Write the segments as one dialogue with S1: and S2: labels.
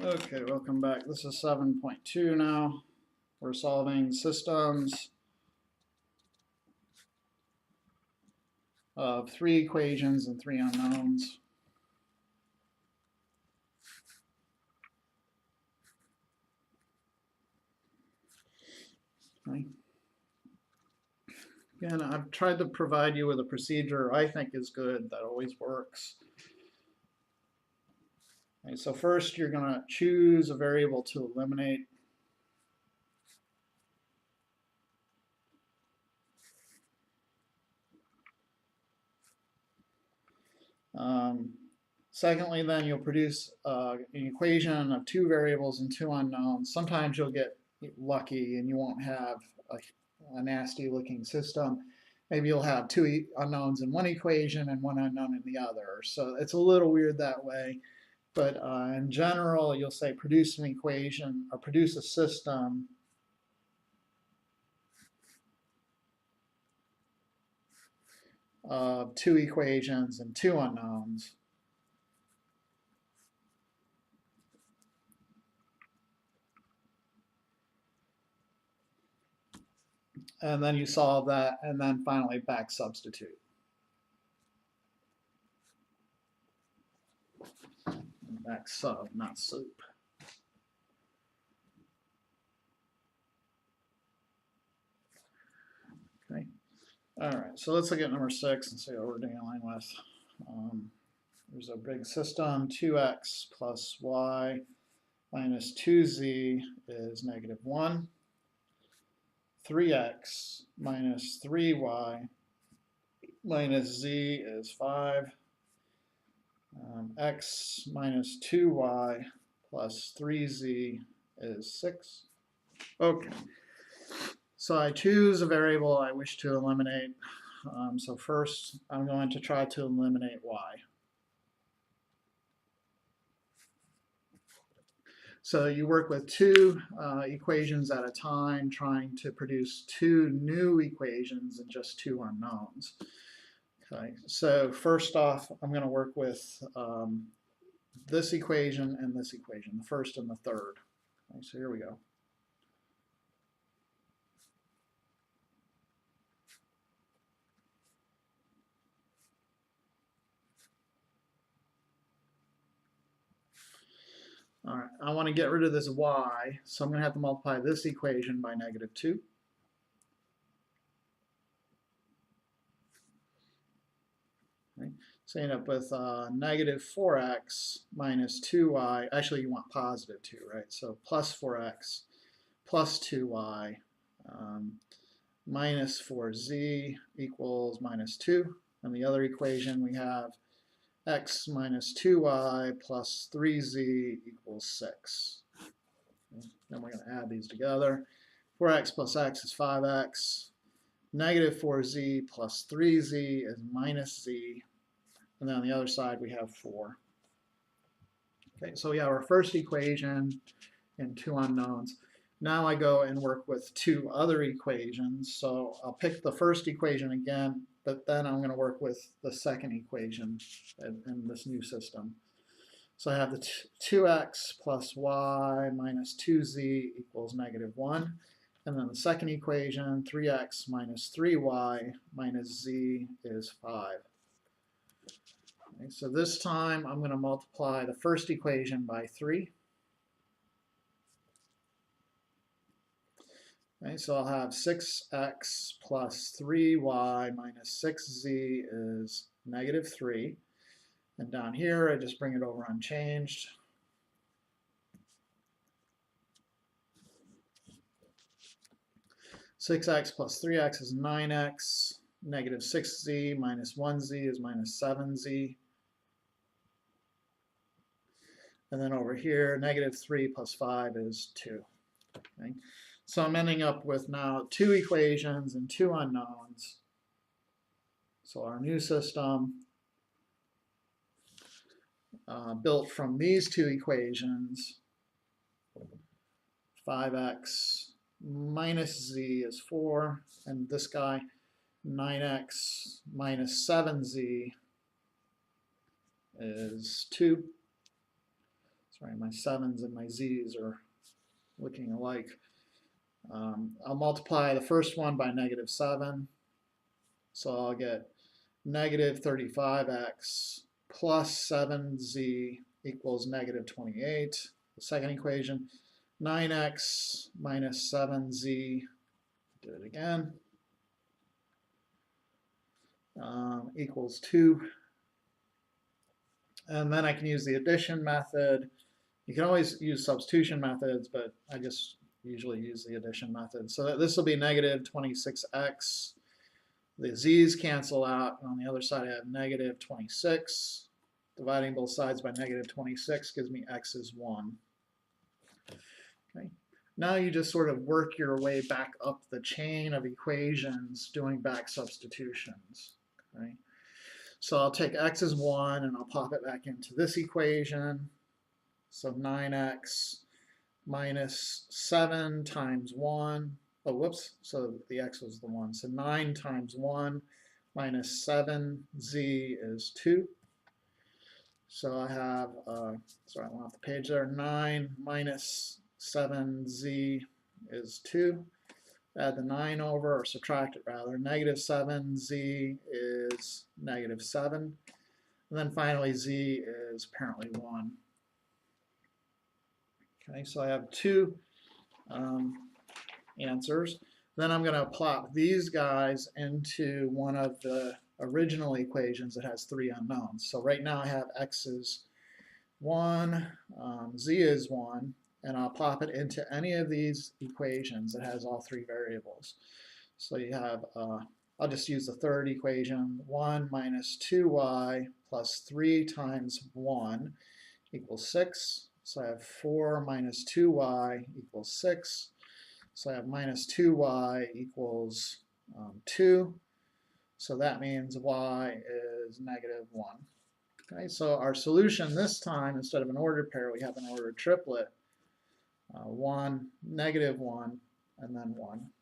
S1: Okay, welcome back. This is 7.2 now. We're solving systems of 3 equations and 3 unknowns. Okay. Again, I've tried to provide you with a procedure I think is good, that always works. Okay, so first you're going to choose a variable to eliminate. Secondly, then you'll produce an equation of 2 variables and 2 unknowns. Sometimes you'll get lucky and you won't have a nasty looking system. Maybe you'll have 2 unknowns in one equation and 1 unknown in the other. So it's a little weird that way. But in general, you'll say produce an equation or produce a system of 2 equations and 2 unknowns. And then you solve that, and then finally back substitute. Back sub, not soup. Okay. All right, so let's look at number 6 and see what we're dealing with. There's a big system, 2x plus y minus 2z is -1. 3x minus 3y minus z is 5. X minus 2y plus 3z is 6. Okay, so I choose a variable I wish to eliminate. So first I'm going to try to eliminate y. So you work with 2 equations at a time, trying to produce 2 new equations and just 2 unknowns. Okay, so first off, I'm going to work with this equation and this equation, the first and the third. Okay, so here we go. All right, I want to get rid of this y, so I'm going to have to multiply this equation by -2. Okay. So you end up with -4x minus 2y. Actually, you want positive 2, right? So plus 4x plus 2y minus 4z equals -2. And the other equation we have x minus 2y plus 3z equals 6. Okay. Then we're going to add these together. 4x plus x is 5x. -4z plus 3z is -z. And then on the other side, we have 4. Okay, so we have our first equation and 2 unknowns. Now I go and work with 2 other equations. So I'll pick the first equation again, but then I'm going to work with the second equation in this new system. So I have the 2x plus y minus 2z equals -1. And then the second equation, 3x minus 3y minus z is 5. Okay, so this time I'm going to multiply the first equation by 3. Okay, so I'll have 6x plus 3y minus 6z is -3. And down here, I just bring it over unchanged. (6x plus 3x is 9x. -6z minus 1z is -7z. And then over here, -3 plus 5 is 2. Okay. So I'm ending up with now 2 equations and 2 unknowns. So our new system built from these 2 equations, 5x minus z is 4, and this guy, 9x minus 7z is 2. So Sorry, my 7s and my z's are looking alike. I'll multiply the first one by -7. So I'll get negative 35x plus 7z equals negative 28. The second equation, 9x minus 7z, do it again, equals 2. And then I can use the addition method. You can always use substitution methods, but I just usually use the addition method. So this will be negative 26x. The z's cancel out, and on the other side I have negative 26. Dividing both sides by negative 26 gives me x is 1. Okay. Now you just sort of work your way back up the chain of equations doing back substitutions. Okay. So I'll take x is 1 and I'll pop it back into this equation. So 9x minus 7 times 1. Oh, whoops, so the x was the 1. So 9 times 1 minus 7z is 2. So I have, sorry, I went off the page there, 9 minus 7z is 2. Add the 9 over, or subtract it rather. Negative 7z is negative 7. And then finally z is apparently 1. Okay, so I have 2 answers. Then I'm going to plop these guys into one of the original equations that has 3 unknowns. So right now I have x is 1, z is 1, and I'll plop it into any of these equations that has all 3 variables. So you have, I'll just use the third equation, 1 minus 2y plus 3 times 1 equals 6. So I have 4 minus 2y equals 6. So I have minus 2y equals 2. So that means y is negative 1. Okay, so our solution this time, instead of an ordered pair, we have an ordered triplet. 1, negative 1, and then 1.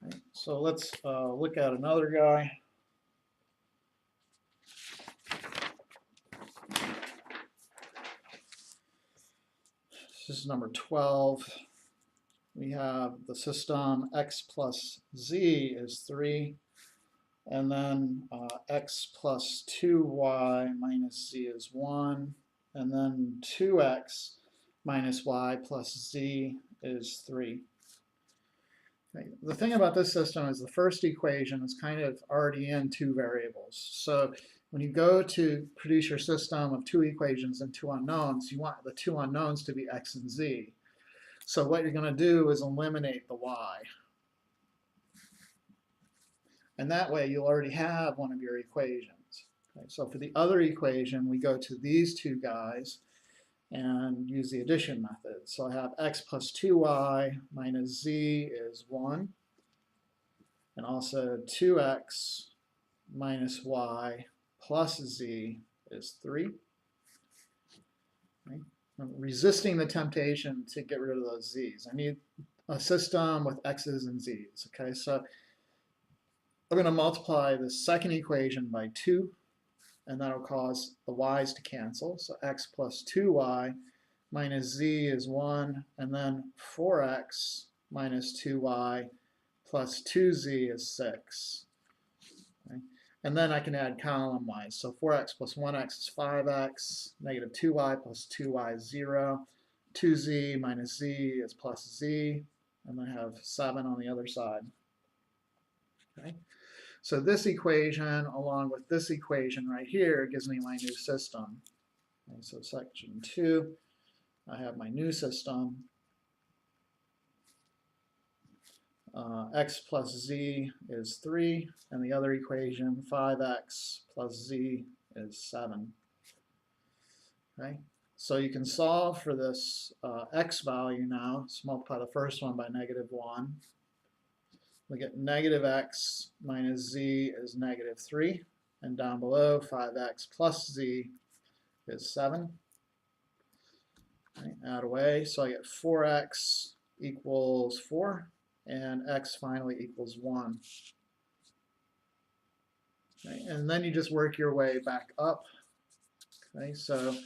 S1: Okay, so let's look at another guy. This is number 12. We have the system x plus z is 3, and then x plus 2y minus z is 1, and then 2x minus y plus z is 3. Okay. The thing about this system is the first equation is kind of already in 2 variables. So when you go to produce your system of 2 equations and 2 unknowns, you want the 2 unknowns to be x and z. So what you're going to do is eliminate the y. And that way you'll already have one of your equations. Okay, so for the other equation, we go to these 2 guys and use the addition method. So I have x plus 2y minus z is 1. And also 2x minus y plus z is 3. Okay. I'm resisting the temptation to get rid of those z's. I need a system with x's and z's. Okay, so I'm going to multiply the second equation by 2, and that'll cause the y's to cancel. So x plus 2y minus z is 1, and then 4x minus 2y plus 2z is 6. Okay. And then I can add column wise. So 4x plus 1x is 5x, negative 2y plus 2y is 0, 2z minus z is plus z, and then I have 7 on the other side. Okay. So this equation, along with this equation right here, gives me my new system. Okay, so section 2, I have my new system. X plus z is 3, and the other equation, 5x plus z is 7. Okay, so you can solve for this x value now. So multiply the first one by negative 1. We get negative x minus z is negative 3, and down below 5x plus z is 7. Okay, add away, so I get 4x equals 4, and x finally equals 1. Okay, and then you just work your way back up. Okay, so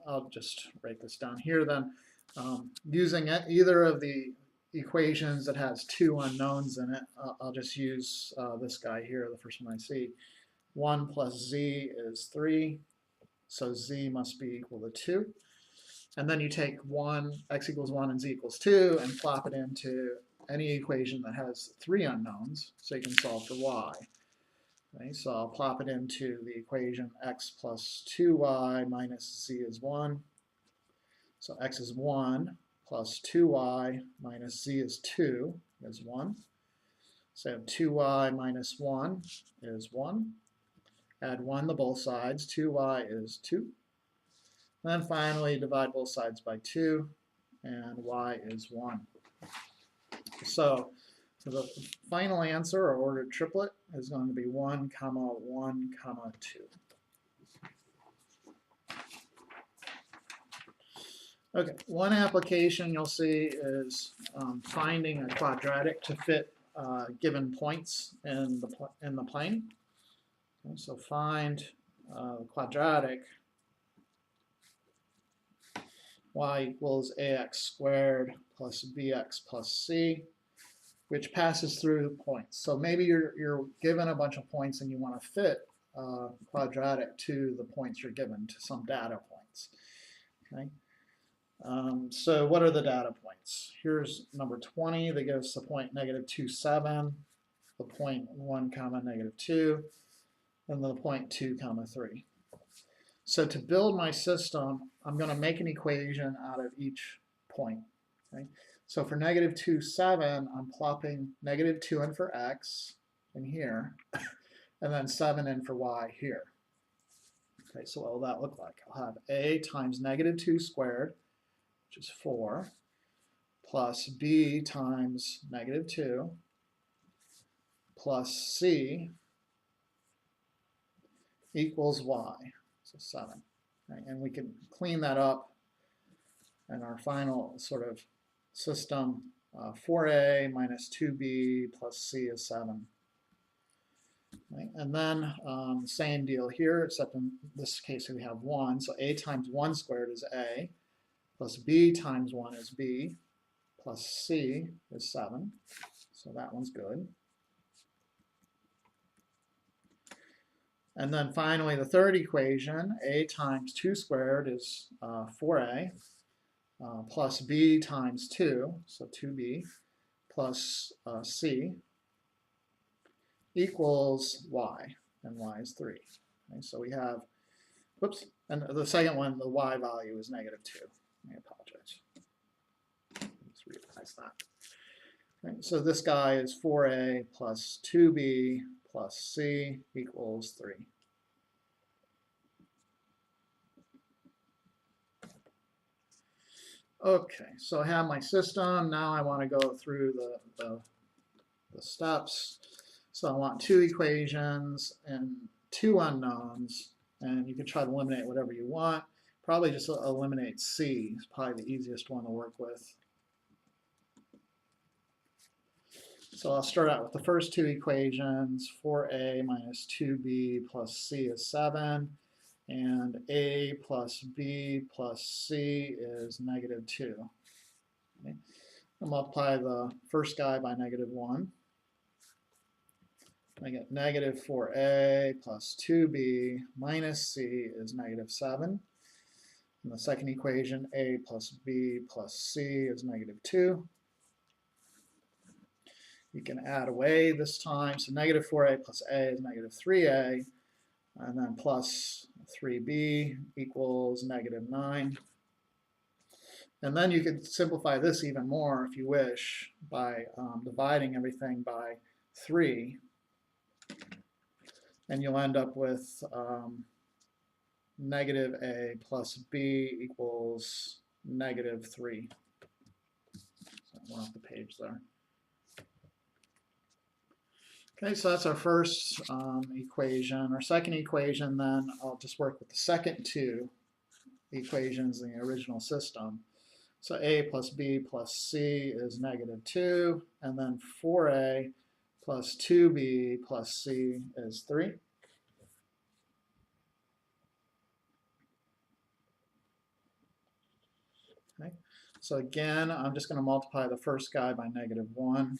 S1: I'll just write this down here then. Using either of the equations that has two unknowns in it, I'll just use this guy here, the first one I see. 1 plus z is 3, so z must be equal to 2. And then you take x equals 1 and z equals 2 and plop it into any equation that has three unknowns, so you can solve for y. Okay, so I'll plop it into the equation x plus 2y minus z is 1. So x is 1 plus 2y minus z is 2 is 1. So 2y minus 1 is 1. Add 1 to both sides. 2y is 2. And then finally divide both sides by 2, and y is 1. So the final answer, or ordered triplet, is going to be 1, 1, 2. Okay, one application you'll see is finding a quadratic to fit given points in the plane. Okay, so find the quadratic y equals ax squared plus bx plus c, which passes through points. So maybe you're given a bunch of points and you want to fit quadratic to the points you're given, to some data points. Okay. So what are the data points? Here's number 20 that gives the point -2, 7, the point 1, -2, and the point 2, 3. So to build my system, I'm going to make an equation out of each point. Okay? So for -2, 7, I'm plopping -2 in for x in here, and then 7 in for y here. Okay, so what will that look like? I'll have a times -2 squared, which is 4, plus b times -2, plus c equals y, so 7. Right? And we can clean that up in our final sort of system. 4a minus 2b plus c is 7. Right? And then same deal here, except in this case we have 1. So a times 1 squared is a, plus b times 1 is b, plus c is 7. So that one's good. And then finally, the third equation, a times 2 squared is 4a, plus b times 2, so 2b, plus c equals y, and y is 3. Okay, so we have, whoops, and the second one, the y value is -2. I apologize. Let's revise that. Okay, so this guy is 4a plus 2b plus c equals 3. Okay, so I have my system. Now I want to go through the steps. So I want 2 equations and 2 unknowns, and you can try to eliminate whatever you want. Probably just eliminate c. It's probably the easiest one to work with. So I'll start out with the first 2 equations. 4a minus 2b plus c is 7, and a plus b plus c is -2. Okay. I'll multiply the first guy by -1. I get -4a plus 2b minus c is -7. In the second equation, a plus b plus c is -2. You can add away this time, so -4a plus a is -3a, and then plus 3b equals -9. And then you could simplify this even more if you wish by dividing everything by 3. And you'll end up with -a plus b equals -3. So I went off the page there. Okay, so that's our first equation. Our second equation, then I'll just work with the second 2 equations in the original system. So a plus b plus c is -2, and then 4a plus 2b plus c is 3. Okay. So again, I'm just going to multiply the first guy by -1,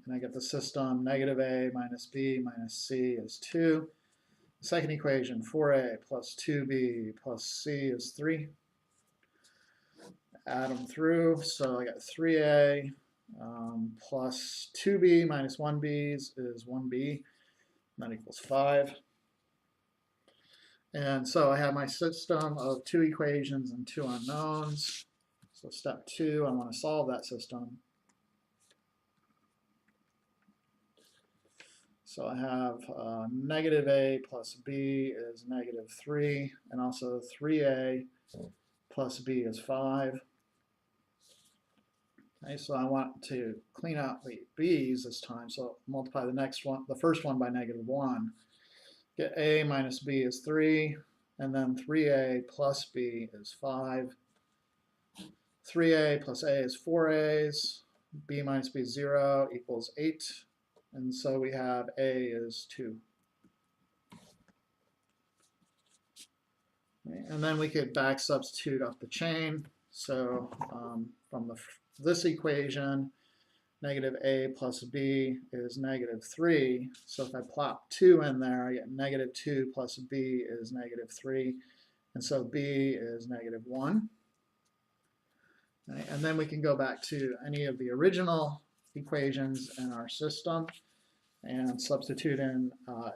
S1: and I get the system -a minus b minus c is 2. The second equation, 4a plus 2b plus c is 3. Add them through, so I got 3a plus 2b minus 1b is 1b, and that equals 5. And so I have my system of 2 equations and 2 unknowns. So step 2, I want to solve that system. So I have -a plus b is -3, and also 3a plus b is 5. Okay, so I want to clean out the b's this time, so multiply the next one, the first one by -1. Get a minus b is 3, and then 3a plus b is 5. 3a plus a is 4a's, b minus b is 0 equals 8, and so we have a is 2. Okay, and then we could back substitute up the chain, so from this equation, -a plus b is -3. So if I plop 2 in there, I get -2 plus b is -3. And so b is -1. Okay, and then we can go back to any of the original equations in our system and substitute in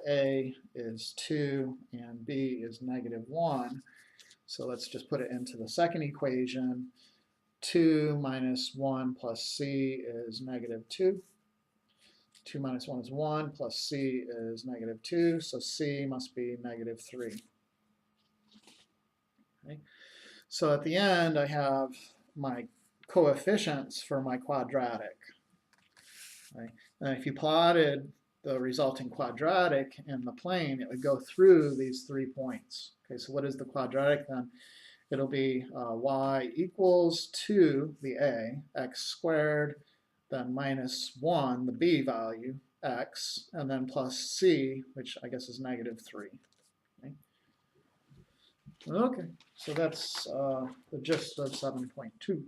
S1: a is 2 and b is -1. So let's just put it into the second equation. 2 minus 1 plus c is -2. 2 minus 1 is 1 plus c is -2, so c must be -3. Okay. So at the end I have my coefficients for my quadratic. Okay. And if you plotted the resulting quadratic in the plane, it would go through these 3 points. Okay, so what is the quadratic then? It'll be y equals 2, the a, x squared, then -1, the b value, x, and then plus c, which I guess is -3. Okay, so that's the gist of 7.2.